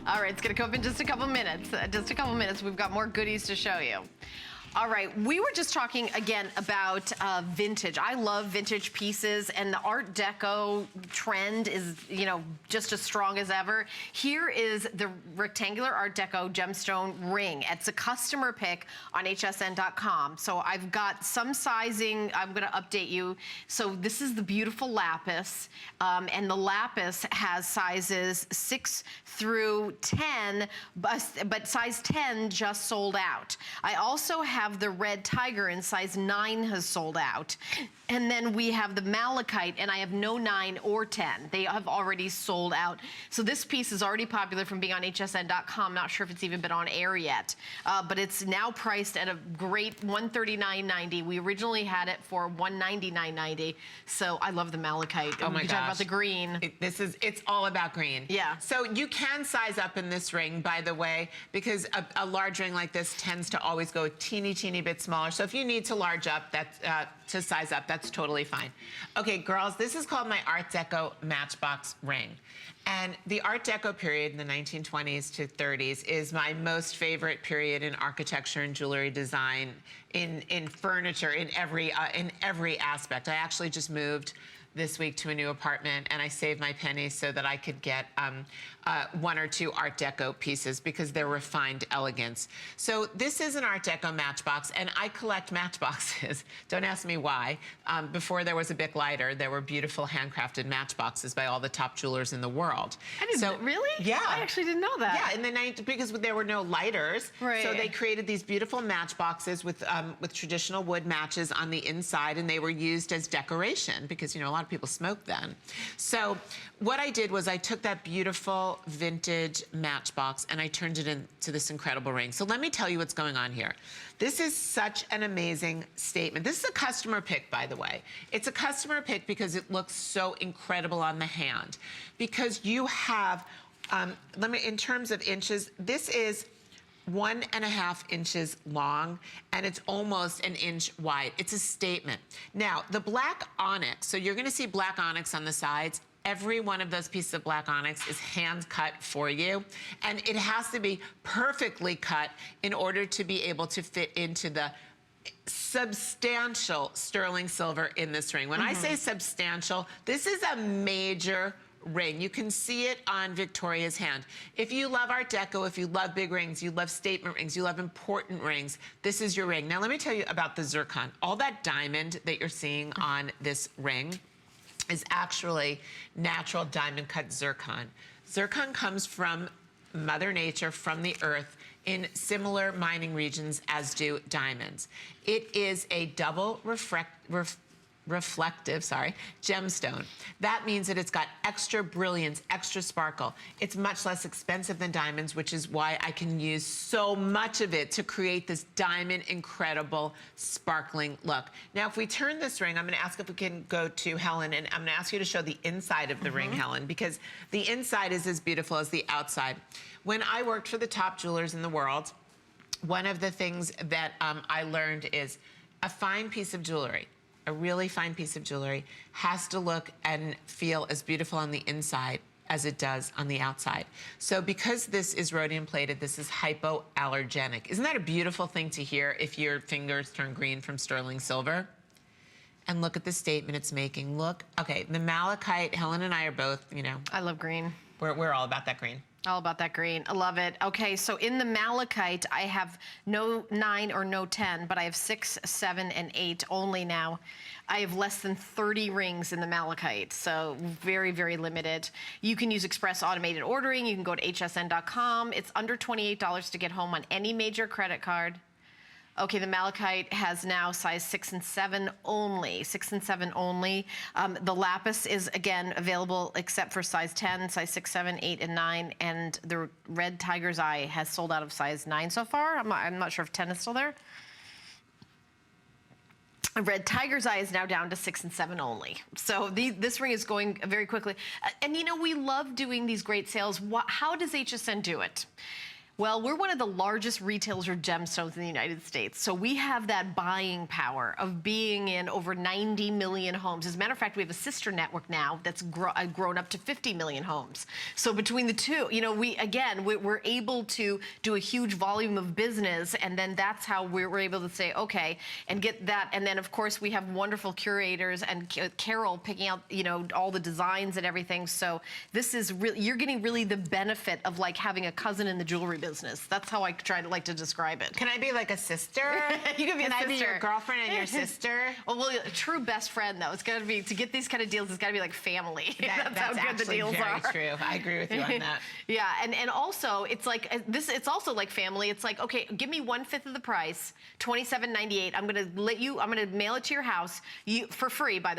All right, it's gonna come up in just a couple minutes. We've got more goodies to show you. All right, we were just talking again about vintage. I love vintage pieces, and the Art Deco trend is, you know, just as strong as ever. Here is the rectangular Art Deco gemstone ring. It's a customer pick on hsn.com. So I've got some sizing. I'm going to update you. So this is the beautiful lapis, and the lapis has sizes 6 through 10, but size 10 just sold out. I also have the red tiger in size 9 has sold out. And then we have the malachite, and I have no 9 or 10. They have already sold out. So this piece is already popular from being on hsn.com. Not sure if it's even been on air yet, but it's now priced at a great $139.90. We originally had it for $199.90. So I love the malachite. Oh my gosh. Talk about the green. It's all about green. Yeah. So you can size up in this ring, by the way, because a large ring like this tends to always go a teeny bit smaller. So if you need to large up, to size up, that's totally fine. Okay, girls, this is called my Art Deco Matchbox ring. And the Art Deco period in the 1920s to 30s is my most favorite period in architecture and jewelry design, in furniture, in every aspect. I actually just moved this week to a new apartment, and I saved my pennies so that I could get 1 or 2 Art Deco pieces because they're refined elegance. So this is an Art Deco matchbox, and I collect matchboxes. Don't ask me why. Before there was a Bic lighter, there were beautiful handcrafted matchboxes by all the top jewelers in the world. Really? Yeah. I actually didn't know that. Yeah, in the 90s, because there were no lighters, right. So they created these beautiful matchboxes with traditional wood matches on the inside, and they were used as decoration because, you know, a lot of people smoked then. So what I did was I took that beautiful vintage matchbox and I turned it into this incredible ring. So let me tell you what's going on here. This is such an amazing statement. This is a customer pick, by the way. It's a customer pick because it looks so incredible on the hand. Because you have, in terms of inches, this is 1.5 inches long, and it's almost an inch wide. It's a statement. Now, the black onyx, so you're gonna see black onyx on the sides. Every one of those pieces of black onyx is hand cut for you, and it has to be perfectly cut in order to be able to fit into the substantial sterling silver in this ring. When I say substantial, this is a major ring. You can see it on Victoria's hand. If you love Art Deco, if you love big rings, you love statement rings, you love important rings, this is your ring. Now let me tell you about the zircon. All that diamond that you're seeing on this ring is actually natural diamond cut zircon. Zircon comes from Mother Nature, from the earth, in similar mining regions as do diamonds. It is a double reflective gemstone. That means that it's got extra brilliance, extra sparkle. It's much less expensive than diamonds, which is why I can use so much of it to create this diamond incredible sparkling look. Now, if we turn this ring, I'm gonna ask if we can go to Helen, and I'm gonna ask you to show the inside of the ring, Helen, because the inside is as beautiful as the outside. When I worked for the top jewelers in the world, one of the things that I learned is a fine piece of jewelry, a really fine piece of jewelry, has to look and feel as beautiful on the inside as it does on the outside. So because this is rhodium plated, this is hypoallergenic. Isn't that a beautiful thing to hear if your fingers turn green from sterling silver? And look at the statement it's making. Look, okay, the malachite, Helen and I are both, you know. I love green. We're all about that green. All about that green. I love it. Okay, so in the malachite, I have no 9 or no 10, but I have 6, 7, and 8 only now. I have less than 30 rings in the malachite, so very, very limited. You can use express automated ordering. You can go to hsn.com. It's under $28 to get home on any major credit card. Okay, the malachite has now size 6 and 7 only. 6 and 7 only. The lapis is, again, available except for size 10, size 6, 7, 8, and 9. And the red tiger's eye has sold out of size 9 so far. I'm not sure if 10 is still there. Red tiger's eye is now down to 6 and 7 only. So this ring is going very quickly. And you know, we love doing these great sales. How does HSN do it? Well, we're one of the largest retailers of gemstones in the United States. So we have that buying power of being in over 90 million homes. As a matter of fact, we have a sister network now that's grown up to 50 million homes. So between the two, you know, we're able to do a huge volume of business, and then that's how we're able to say, okay, and get that. And then, of course, we have wonderful curators and Carol picking out, you know, all the designs and everything. So this is really, you're getting really the benefit of like having a cousin in the jewelry business. That's how I like to describe it. Can I be like a sister? You can be a sister. Can I be your girlfriend and your sister? Well, a true best friend though. It's got to be, to get these kind of deals, it's got to be like family. That's how good the deals very are. true. I agree with you on that. Yeah, and also it's like this. It's also like family. It's like, okay, give me 1/5 of the price, $27.98. I'm gonna mail it to your house for free, by the way.